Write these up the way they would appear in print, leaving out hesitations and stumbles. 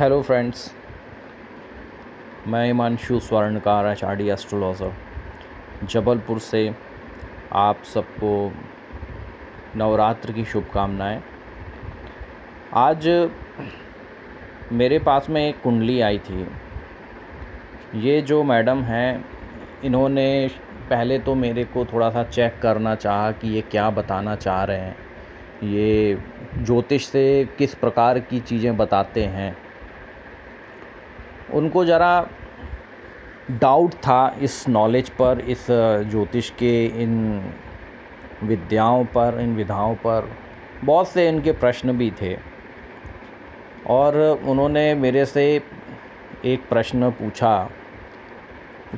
Hello friends, मैं हिमांशु स्वर्णकार आचार्य astrologer Jabalpur से आप सबको नवरात्र की शुभकामनाएं। आज मेरे पास में एक कुंडली आई थी। ये जो मैडम हैं, इन्होंने पहले तो मेरे को थोड़ा सा चेक करना चाहा कि ये क्या बताना चाह रहे हैं, ये ज्योतिष से किस प्रकार की चीज़ें बताते हैं। उनको ज़रा डाउट था इस नॉलेज पर, इस ज्योतिष के इन विद्याओं पर, इन विधाओं पर। बहुत से इनके प्रश्न भी थे और उन्होंने मेरे से एक प्रश्न पूछा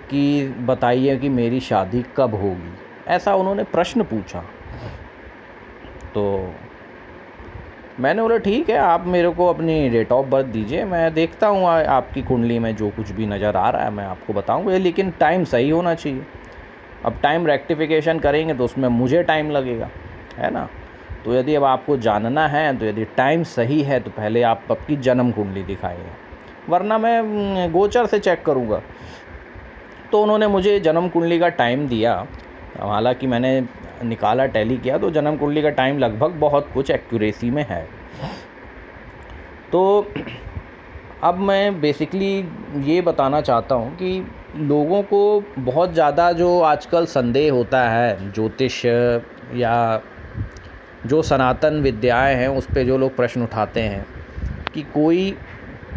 कि बताइए कि मेरी शादी कब होगी। ऐसा उन्होंने प्रश्न पूछा। तो मैंने बोला ठीक है, आप मेरे को अपनी डेट ऑफ बर्थ दीजिए, मैं देखता हूँ आपकी कुंडली में जो कुछ भी नज़र आ रहा है मैं आपको बताऊँगा, लेकिन टाइम सही होना चाहिए। अब टाइम रेक्टिफिकेशन करेंगे तो उसमें मुझे टाइम लगेगा, है ना। तो यदि अब आपको जानना है, तो यदि टाइम सही है तो पहले आप आपकी जन्म कुंडली दिखाइए, वरना मैं गोचर से चेक करूँगा। तो उन्होंने मुझे जन्म कुंडली का टाइम दिया। हालांकि मैंने निकाला, टैली किया, तो जन्म कुंडली का टाइम लगभग बहुत कुछ एक्यूरेसी में है। तो अब मैं बेसिकली ये बताना चाहता हूँ कि लोगों को बहुत ज़्यादा जो आजकल संदेह होता है ज्योतिष या जो सनातन विद्याएं हैं उस पे जो लोग प्रश्न उठाते हैं कि कोई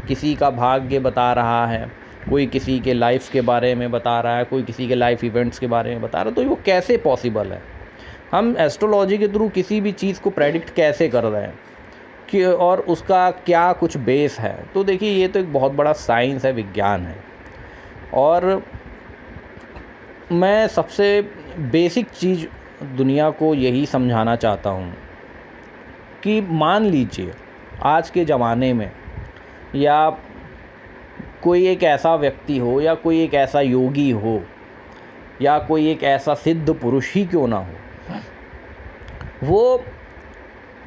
किसी का भाग्य बता रहा है, कोई किसी के लाइफ के बारे में बता रहा है, कोई किसी के लाइफ इवेंट्स के बारे में बता रहा है, तो वो कैसे पॉसिबल है। हम एस्ट्रोलॉजी के थ्रू किसी भी चीज़ को प्रेडिक्ट कैसे कर रहे हैं कि और उसका क्या कुछ बेस है। तो देखिए, ये तो एक बहुत बड़ा साइंस है, विज्ञान है। और मैं सबसे बेसिक चीज़ दुनिया को यही समझाना चाहता हूँ कि मान लीजिए आज के ज़माने में या कोई एक ऐसा व्यक्ति हो या कोई एक ऐसा योगी हो या कोई एक ऐसा सिद्ध पुरुष ही क्यों ना हो, वो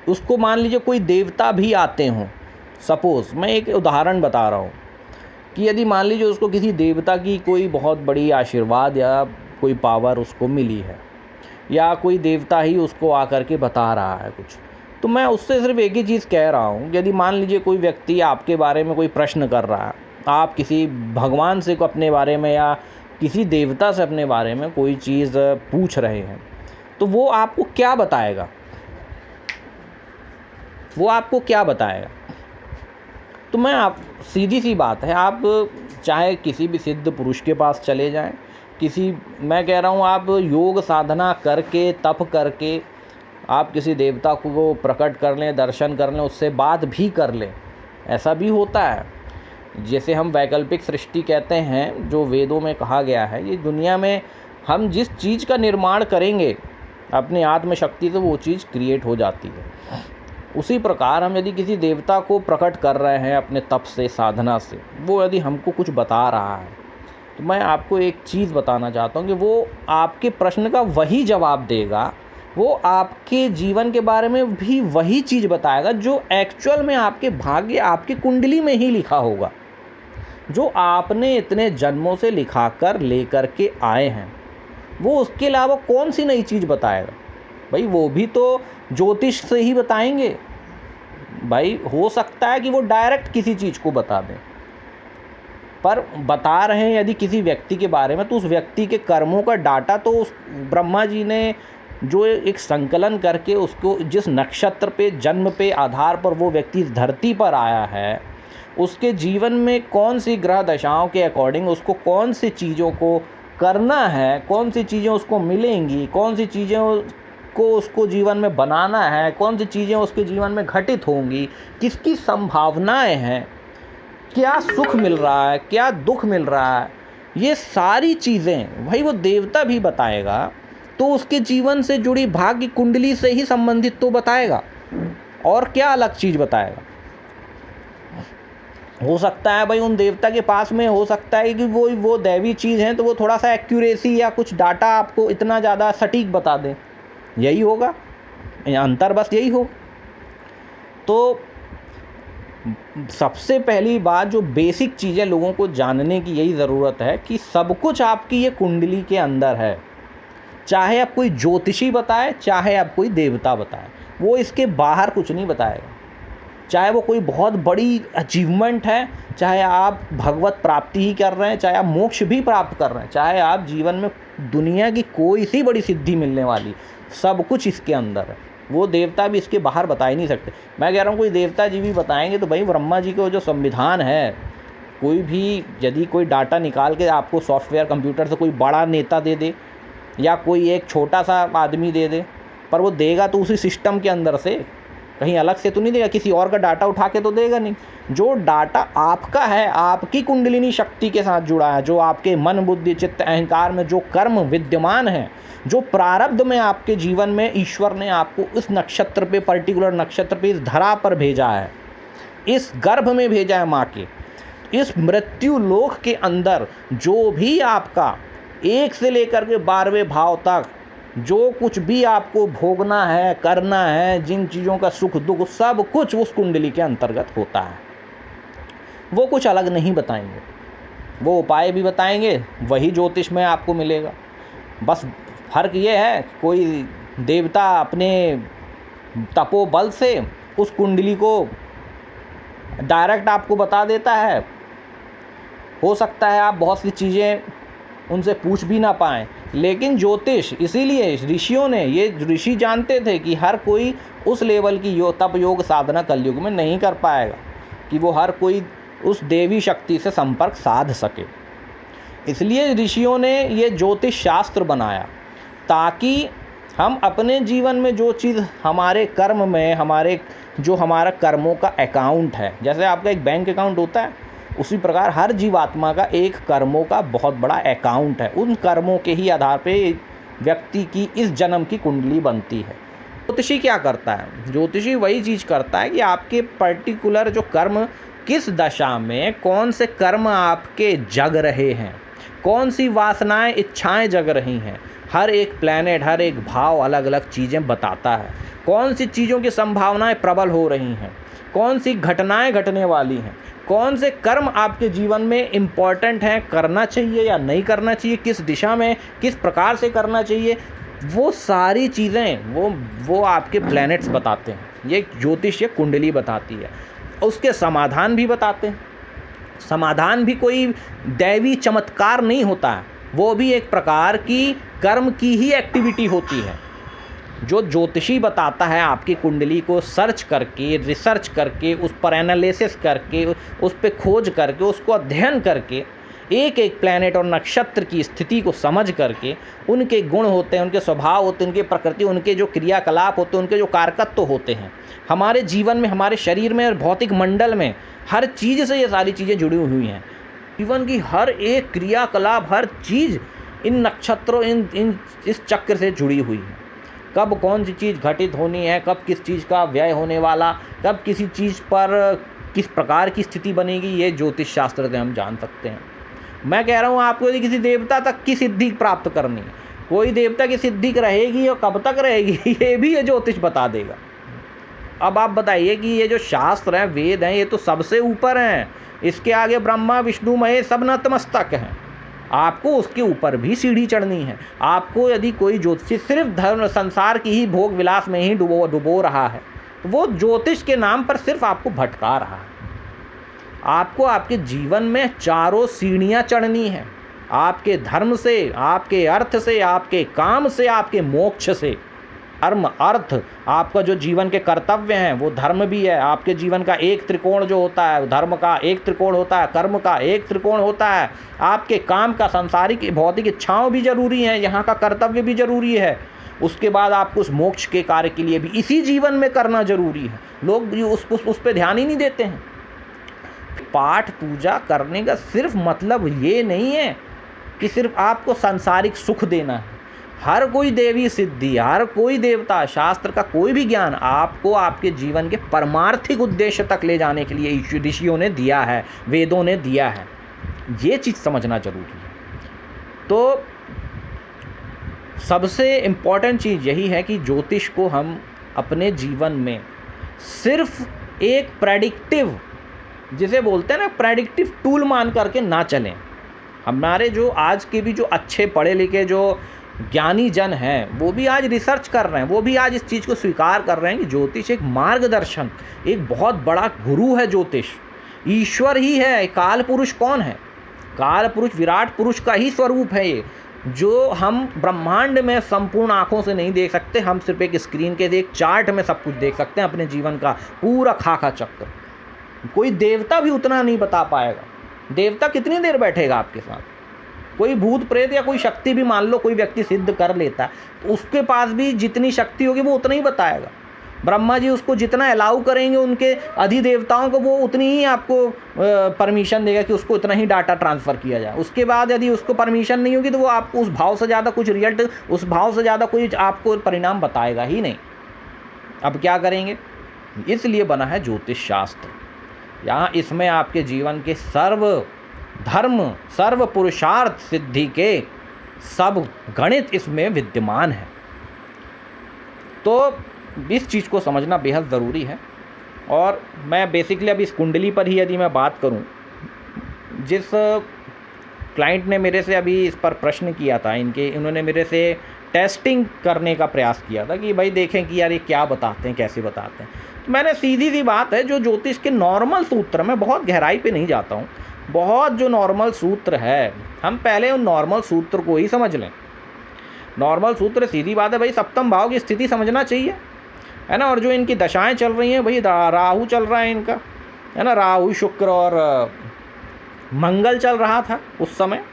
उसको मान लीजिए कोई देवता भी आते हों। सपोज़ मैं एक उदाहरण बता रहा हूँ कि यदि मान लीजिए उसको किसी देवता की कोई बहुत बड़ी आशीर्वाद या कोई पावर उसको मिली है, या कोई देवता ही उसको आकर के बता रहा है कुछ, तो मैं उससे सिर्फ एक ही चीज़ कह रहा हूँ। यदि मान लीजिए कोई व्यक्ति आपके बारे में कोई प्रश्न कर रहा है, आप किसी भगवान से को अपने बारे में या किसी देवता से अपने बारे में कोई चीज़ पूछ रहे हैं, तो वो आपको क्या बताएगा? वो आपको क्या बताएगा? तो मैं आप सीधी सी बात है, आप चाहे किसी भी सिद्ध पुरुष के पास चले जाएं, मैं कह रहा हूँ आप योग साधना करके, तप करके आप किसी देवता को प्रकट कर लें, दर्शन कर लें, उससे बात भी कर लें। ऐसा भी होता है। जैसे हम वैकल्पिक सृष्टि कहते हैं, जो वेदों में कहा गया है, ये दुनिया में हम जिस चीज़ का निर्माण करेंगे अपनी आत्मशक्ति से, वो चीज़ क्रिएट हो जाती है। उसी प्रकार हम यदि किसी देवता को प्रकट कर रहे हैं अपने तप से, साधना से, वो यदि हमको कुछ बता रहा है, तो मैं आपको एक चीज़ बताना चाहता हूँ कि वो आपके प्रश्न का वही जवाब देगा, वो आपके जीवन के बारे में भी वही चीज़ बताएगा जो एक्चुअल में आपके भाग्य, आपकी कुंडली में ही लिखा होगा, जो आपने इतने जन्मों से लिखा कर लेकर के आए हैं। वो उसके अलावा कौन सी नई चीज़ बताएगा? भाई वो भी तो ज्योतिष से ही बताएंगे। भाई हो सकता है कि वो डायरेक्ट किसी चीज़ को बता दें, पर बता रहे हैं यदि किसी व्यक्ति के बारे में, तो उस व्यक्ति के कर्मों का डाटा तो उस ब्रह्मा जी ने जो एक संकलन करके उसको जिस नक्षत्र पे, जन्म पे आधार पर वो व्यक्ति इस धरती पर आया है, उसके जीवन में कौन सी ग्रह दशाओं के अकॉर्डिंग उसको कौन सी चीज़ों को करना है, कौन सी चीज़ें उसको मिलेंगी, कौन सी चीज़ें को उसको जीवन में बनाना है, कौन सी चीज़ें उसके जीवन में घटित होंगी, किसकी संभावनाएं हैं, क्या सुख मिल रहा है, क्या दुख मिल रहा है, ये सारी चीज़ें भाई वो देवता भी बताएगा। तो उसके जीवन से जुड़ी भाग्य कुंडली से ही संबंधित तो बताएगा, और क्या अलग चीज़ बताएगा? हो सकता है भाई उन देवता के पास में हो सकता है कि वो दैवी चीज़ है, तो वो थोड़ा सा एक्यूरेसी या कुछ डाटा आपको इतना ज़्यादा सटीक बता दें। यही होगा अंतर, बस यही हो। तो सबसे पहली बात जो बेसिक चीज़ है लोगों को जानने की यही ज़रूरत है कि सब कुछ आपकी ये कुंडली के अंदर है। चाहे आप कोई ज्योतिषी बताए, चाहे आप कोई देवता बताए, वो इसके बाहर कुछ नहीं बताएगा। चाहे वो कोई बहुत बड़ी अचीवमेंट है, चाहे आप भगवत प्राप्ति ही कर रहे हैं, चाहे आप मोक्ष भी प्राप्त कर रहे हैं, चाहे आप जीवन में दुनिया की कोई सी बड़ी सिद्धि मिलने वाली, सब कुछ इसके अंदर है। वो देवता भी इसके बाहर बता ही नहीं सकते। मैं कह रहा हूँ कोई देवता जी भी बताएंगे तो भाई ब्रह्मा जी का जो संविधान है, कोई भी यदि कोई डाटा निकाल के आपको सॉफ्टवेयर कंप्यूटर से कोई बड़ा नेता दे दे या कोई एक छोटा सा आदमी दे दे, पर वो देगा तो उसी सिस्टम के अंदर से, कहीं अलग से तो नहीं देगा, किसी और का डाटा उठा के तो देगा नहीं। जो डाटा आपका है, आपकी कुंडलिनी शक्ति के साथ जुड़ा है, जो आपके मन बुद्धि चित्त अहंकार में जो कर्म विद्यमान है, जो प्रारब्ध में आपके जीवन में ईश्वर ने आपको इस नक्षत्र पे, पर्टिकुलर नक्षत्र पे, इस धरा पर भेजा है, इस गर्भ में भेजा है माँ के, इस मृत्यु लोक के अंदर जो भी आपका 1 से लेकर के 12वें भाव तक जो कुछ भी आपको भोगना है, करना है, जिन चीज़ों का सुख दुख सब कुछ उस कुंडली के अंतर्गत होता है। वो कुछ अलग नहीं बताएंगे, वो उपाय भी बताएंगे, वही ज्योतिष में आपको मिलेगा। बस फर्क ये है, कोई देवता अपने तपोबल से उस कुंडली को डायरेक्ट आपको बता देता है। हो सकता है आप बहुत सी चीज़ें उनसे पूछ भी ना पाएँ, लेकिन ज्योतिष, इसीलिए ऋषियों ने, ये ऋषि जानते थे कि हर कोई उस लेवल की तप योग साधना कलयुग में नहीं कर पाएगा कि वो हर कोई उस देवी शक्ति से संपर्क साध सके। इसलिए ऋषियों ने ये ज्योतिष शास्त्र बनाया ताकि हम अपने जीवन में जो चीज़ हमारे कर्म में, हमारा कर्मों का अकाउंट है, जैसे आपका एक बैंक अकाउंट होता है, उसी प्रकार हर जीवात्मा का एक कर्मों का बहुत बड़ा अकाउंट है। उन कर्मों के ही आधार पे व्यक्ति की इस जन्म की कुंडली बनती है। ज्योतिषी क्या करता है? ज्योतिषी वही चीज़ करता है कि आपके पर्टिकुलर जो कर्म किस दशा में कौन से कर्म आपके जग रहे हैं, कौन सी वासनाएं इच्छाएं जग रही हैं, हर एक प्लैनेट, हर एक भाव अलग अलग चीज़ें बताता है। कौन सी चीज़ों की संभावनाएं प्रबल हो रही हैं, कौन सी घटनाएं घटने वाली हैं, कौन से कर्म आपके जीवन में इम्पॉर्टेंट हैं, करना चाहिए या नहीं करना चाहिए, किस दिशा में किस प्रकार से करना चाहिए, वो सारी चीज़ें वो आपके प्लैनेट्स बताते हैं। ये ज्योतिष, ये कुंडली बताती है। उसके समाधान भी बताते हैं। समाधान भी कोई दैवी चमत्कार नहीं होता है, वो भी एक प्रकार की कर्म की ही एक्टिविटी होती है। जो ज्योतिषी बताता है आपकी कुंडली को सर्च करके, रिसर्च करके, उस पर एनालिसिस करके, उस पर खोज करके, उसको अध्ययन करके, एक एक प्लैनेट और नक्षत्र की स्थिति को समझ करके, उनके गुण होते हैं, उनके स्वभाव होते हैं, उनकी प्रकृति, उनके जो क्रियाकलाप होते हैं, उनके जो कारकत्व होते हैं, हमारे जीवन में, हमारे शरीर में और भौतिक मंडल में हर चीज़ से ये सारी चीज़ें जुड़ी हुई हैं। जीवन की हर एक क्रियाकलाप, हर चीज़ इन नक्षत्रों, इस चक्र से जुड़ी हुई है। कब कौन सी चीज़ घटित होनी है, कब किस चीज़ का व्यय होने वाला, कब किसी चीज़ पर किस प्रकार की स्थिति बनेगी, ये ज्योतिष शास्त्र से हम जान सकते हैं। मैं कह रहा हूँ आपको यदि किसी देवता तक की सिद्धि प्राप्त करनी है, कोई देवता की सिद्धि रहेगी और कब तक रहेगी ये भी ये ज्योतिष बता देगा। अब आप बताइए कि ये जो शास्त्र हैं, वेद हैं, ये तो सबसे ऊपर हैं। इसके आगे ब्रह्मा विष्णु महेश सब नतमस्तक हैं। आपको उसके ऊपर भी सीढ़ी चढ़नी है। आपको यदि कोई ज्योतिष सिर्फ धर्म संसार की ही भोग विलास में ही डुबो रहा है, तो वो ज्योतिष के नाम पर सिर्फ आपको भटका रहा है। आपको आपके जीवन में चारों सीढ़ियाँ चढ़नी है, आपके धर्म से, आपके अर्थ से, आपके काम से, आपके मोक्ष से। धर्म अर्थ आपका जो जीवन के कर्तव्य हैं वो धर्म भी है। आपके जीवन का एक त्रिकोण जो होता है, धर्म का एक त्रिकोण होता है, कर्म का एक त्रिकोण होता है, आपके काम का सांसारिक भौतिक इच्छाओं भी जरूरी हैं, यहाँ का कर्तव्य भी जरूरी है। उसके बाद आपको उस मोक्ष के कार्य के लिए भी इसी जीवन में करना जरूरी है। लोग उस पर ध्यान ही नहीं देते हैं। पाठ पूजा करने का सिर्फ मतलब ये नहीं है कि सिर्फ आपको सांसारिक सुख देना है। हर कोई देवी सिद्धि, हर कोई देवता, शास्त्र का कोई भी ज्ञान आपको आपके जीवन के परमार्थिक उद्देश्य तक ले जाने के लिए ऋषियों ने दिया है, वेदों ने दिया है। ये चीज़ समझना जरूरी है। तो सबसे इम्पॉर्टेंट चीज़ यही है कि ज्योतिष को हम अपने जीवन में सिर्फ एक प्रेडिक्टिव जिसे बोलते हैं ना प्रेडिक्टिव टूल मान करके ना चलें। हमारे जो आज के भी जो अच्छे पढ़े लिखे जो ज्ञानी जन हैं वो भी आज रिसर्च कर रहे हैं, वो भी आज इस चीज़ को स्वीकार कर रहे हैं कि ज्योतिष एक मार्गदर्शन, एक बहुत बड़ा गुरु है ज्योतिष, ईश्वर ही है। काल पुरुष कौन है? काल पुरुष विराट पुरुष का ही स्वरूप है ये, जो हम ब्रह्मांड में संपूर्ण आँखों से नहीं देख सकते। हम सिर्फ एक स्क्रीन के एक चार्ट में सब कुछ देख सकते हैं, अपने जीवन का पूरा खाका चक्र। कोई देवता भी उतना नहीं बता पाएगा। देवता कितनी देर बैठेगा आपके साथ? कोई भूत प्रेत या कोई शक्ति भी मान लो कोई व्यक्ति सिद्ध कर लेता है, उसके पास भी जितनी शक्ति होगी वो उतना ही बताएगा। ब्रह्मा जी उसको जितना अलाउ करेंगे उनके अधिदेवताओं को, वो उतनी ही आपको परमिशन देगा कि उसको इतना ही डाटा ट्रांसफ़र किया जाए। उसके बाद यदि उसको परमिशन नहीं होगी तो वो आपको उस भाव से ज़्यादा कुछ रिजल्ट, उस भाव से ज़्यादा कोई आपको परिणाम बताएगा ही नहीं। अब क्या करेंगे? इसलिए बना है ज्योतिष शास्त्र। यहाँ इसमें आपके जीवन के सर्व धर्म, सर्व पुरुषार्थ सिद्धि के सब गणित इसमें विद्यमान है। तो इस चीज़ को समझना बेहद ज़रूरी है। और मैं बेसिकली अब इस कुंडली पर ही यदि मैं बात करूं, जिस क्लाइंट ने मेरे से अभी इस पर प्रश्न किया था, इन्होंने मेरे से टेस्टिंग करने का प्रयास किया था कि भाई देखें कि यार ये क्या बताते हैं, कैसे बताते हैं। तो मैंने सीधी सी बात है, जो ज्योतिष के नॉर्मल सूत्र, मैं बहुत गहराई पे नहीं जाता हूँ, बहुत जो नॉर्मल सूत्र है, हम पहले उन नॉर्मल सूत्र को ही समझ लें। नॉर्मल सूत्र सीधी बात है भाई, सप्तम भाव की स्थिति समझना चाहिए, है ना। और जो इनकी दशाएं चल रही हैं भाई, राहु चल रहा है इनका, है ना, राहु शुक्र और मंगल चल रहा था उस समय।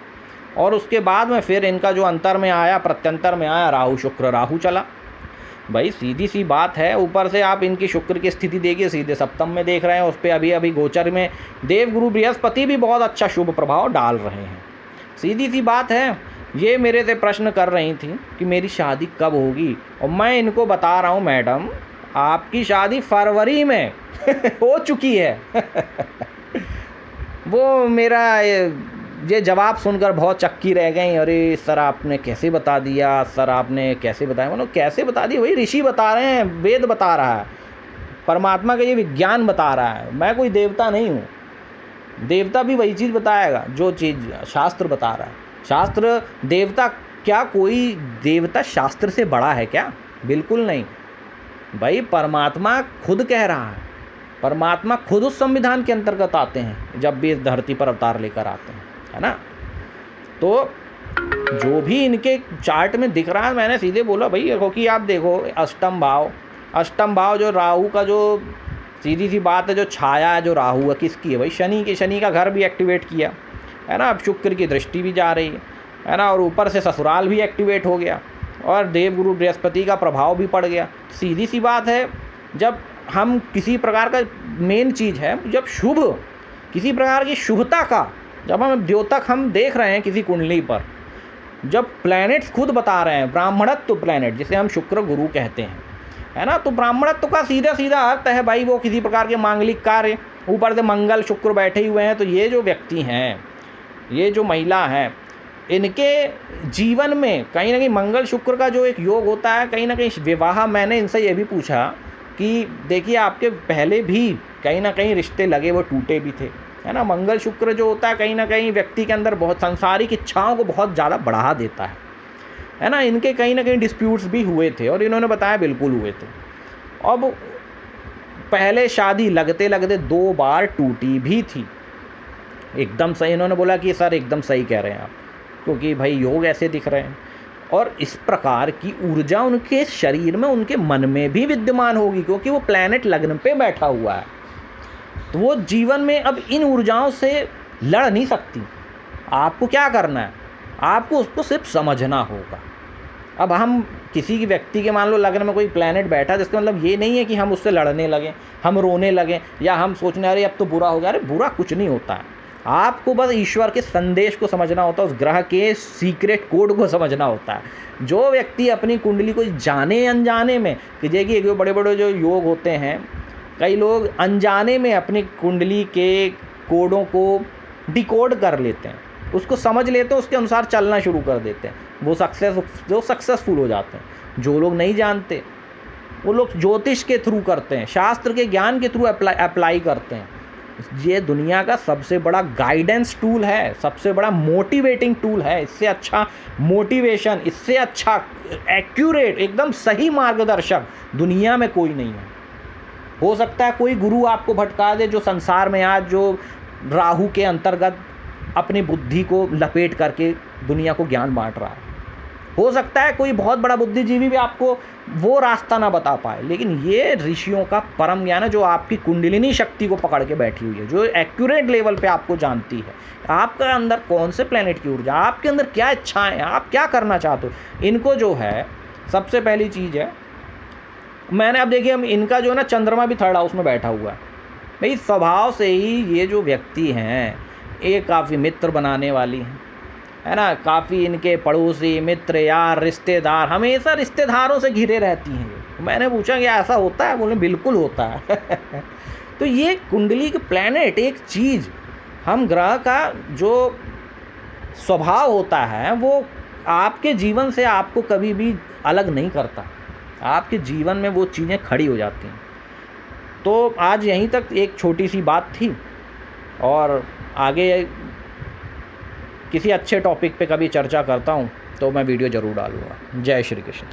और उसके बाद में फिर इनका जो अंतर में आया, प्रत्यंतर में आया, राहु शुक्र राहु चला। भाई सीधी सी बात है, ऊपर से आप इनकी शुक्र की स्थिति देखिए, सीधे सप्तम में देख रहे हैं। उस पर अभी अभी गोचर में देवगुरु बृहस्पति भी बहुत अच्छा शुभ प्रभाव डाल रहे हैं। सीधी सी बात है, ये मेरे से प्रश्न कर रही थी कि मेरी शादी कब होगी, और मैं इनको बता रहा हूँ मैडम आपकी शादी फरवरी में हो चुकी है। वो मेरा ये जवाब सुनकर बहुत चक्की रह गई, अरे सर आपने कैसे बता दिया, सर आपने कैसे बताया। मतलब कैसे बता दिया? वही ऋषि बता रहे हैं, वेद बता रहा है, परमात्मा का ये विज्ञान बता रहा है। मैं कोई देवता नहीं हूँ, देवता भी वही चीज़ बताएगा जो चीज़ शास्त्र बता रहा है। शास्त्र देवता, क्या कोई देवता शास्त्र से बड़ा है क्या? बिल्कुल नहीं भाई। परमात्मा खुद कह रहा है, परमात्मा खुद उस संविधान के अंतर्गत आते हैं जब भी इस धरती पर अवतार लेकर आते हैं, है ना। तो जो भी इनके चार्ट में दिख रहा है, मैंने सीधे बोला भाई देखो कि आप देखो अष्टम भाव जो राहु का, जो सीधी सी बात है, जो छाया है, जो राहु है, किसकी है भाई? शनि की। शनि का घर भी एक्टिवेट किया, है ना। अब शुक्र की दृष्टि भी जा रही है ना, और ऊपर से ससुराल भी एक्टिवेट हो गया, और देवगुरु बृहस्पति का प्रभाव भी पड़ गया। सीधी सी बात है, जब हम किसी प्रकार का मेन चीज़ है, जब शुभ किसी प्रकार की शुभता का जब हम द्योतक हम देख रहे हैं किसी कुंडली पर, जब प्लैनेट्स खुद बता रहे हैं, ब्राह्मणत्व प्लैनेट जिसे हम शुक्र गुरु कहते हैं, है ना। तो ब्राह्मणत्व का सीधा सीधा अर्थ है भाई वो किसी प्रकार के मांगलिक कार्य, ऊपर से मंगल शुक्र बैठे हुए हैं। तो ये जो व्यक्ति हैं, ये जो महिला हैं, इनके जीवन में कहीं ना कहीं मंगल शुक्र का जो एक योग होता है, कहीं ना कहीं विवाह। मैंने इनसे ये भी पूछा कि देखिए आपके पहले भी कहीं ना कहीं रिश्ते लगे, वो टूटे भी थे, है ना। मंगल शुक्र जो होता है कहीं ना कहीं व्यक्ति के अंदर बहुत सांसारिक इच्छाओं को बहुत ज़्यादा बढ़ा देता है ना। इनके कहीं ना कहीं डिस्प्यूट्स भी हुए थे, और इन्होंने बताया बिल्कुल हुए थे। अब पहले शादी लगते लगते 2 बार टूटी भी थी। एकदम सही, इन्होंने बोला कि सर एकदम सही कह रहे हैं आप, क्योंकि भाई योग ऐसे दिख रहे हैं, और इस प्रकार की ऊर्जा उनके शरीर में, उनके मन में भी विद्यमान होगी, क्योंकि वो प्लैनेट लग्न पे बैठा हुआ है। तो वो जीवन में अब इन ऊर्जाओं से लड़ नहीं सकती। आपको क्या करना है? आपको उसको सिर्फ समझना होगा। अब हम किसी की व्यक्ति के मान लो लग्न में कोई प्लैनेट बैठा, जिसका मतलब ये नहीं है कि हम उससे लड़ने लगें, हम रोने लगें, या हम सोचने अरे अब तो बुरा हो गया। अरे बुरा कुछ नहीं होता है, आपको बस ईश्वर के संदेश को समझना होता है, उस ग्रह के सीक्रेट कोड को समझना होता है। जो व्यक्ति अपनी कुंडली को जाने अनजाने में, कि देखिए एक बड़े बड़े जो योग होते हैं, कई लोग अनजाने में अपनी कुंडली के कोडों को डिकोड कर लेते हैं, उसको समझ लेते हैं, उसके अनुसार चलना शुरू कर देते हैं, वो सक्सेसफुल हो जाते हैं। जो लोग नहीं जानते वो लोग ज्योतिष के थ्रू करते हैं, शास्त्र के ज्ञान के थ्रू अप्लाई करते हैं, ये दुनिया का सबसे बड़ा गाइडेंस टूल है, सबसे बड़ा मोटिवेटिंग टूल है। इससे अच्छा मोटिवेशन, इससे अच्छा एक्यूरेट, एकदम सही मार्गदर्शक दुनिया में कोई नहीं है। हो सकता है कोई गुरु आपको भटका दे, जो संसार में आज जो राहु के अंतर्गत अपनी बुद्धि को लपेट करके दुनिया को ज्ञान बांट रहा है। हो सकता है कोई बहुत बड़ा बुद्धिजीवी भी आपको वो रास्ता ना बता पाए, लेकिन ये ऋषियों का परम ज्ञान है, जो आपकी कुंडलिनी शक्ति को पकड़ के बैठी हुई है, जो एक्यूरेट लेवल पे आपको जानती है आपके अंदर कौन से प्लेनेट की ऊर्जा, आपके अंदर क्या इच्छाएं, आप क्या करना चाहते हो। इनको जो है सबसे पहली चीज़ है, मैंने अब देखिए, हम इनका जो है ना चंद्रमा भी थर्ड हाउस में बैठा हुआ है। भाई स्वभाव से ही ये जो व्यक्ति हैं ये काफ़ी मित्र बनाने वाली हैं, है ना। काफ़ी इनके पड़ोसी, मित्र, यार, रिश्तेदार हमेशा रिश्तेदारों से घिरे रहती हैं। मैंने पूछा कि ऐसा होता है? बोले बिल्कुल होता है। तो ये कुंडली के प्लैनेट, एक चीज़, हम ग्रह का जो स्वभाव होता है वो आपके जीवन से आपको कभी भी अलग नहीं करता, आपके जीवन में वो चीज़ें खड़ी हो जाती हैं। तो आज यहीं तक एक छोटी सी बात थी, और आगे किसी अच्छे टॉपिक पे कभी चर्चा करता हूँ तो मैं वीडियो ज़रूर डालूँगा। जय श्री कृष्ण।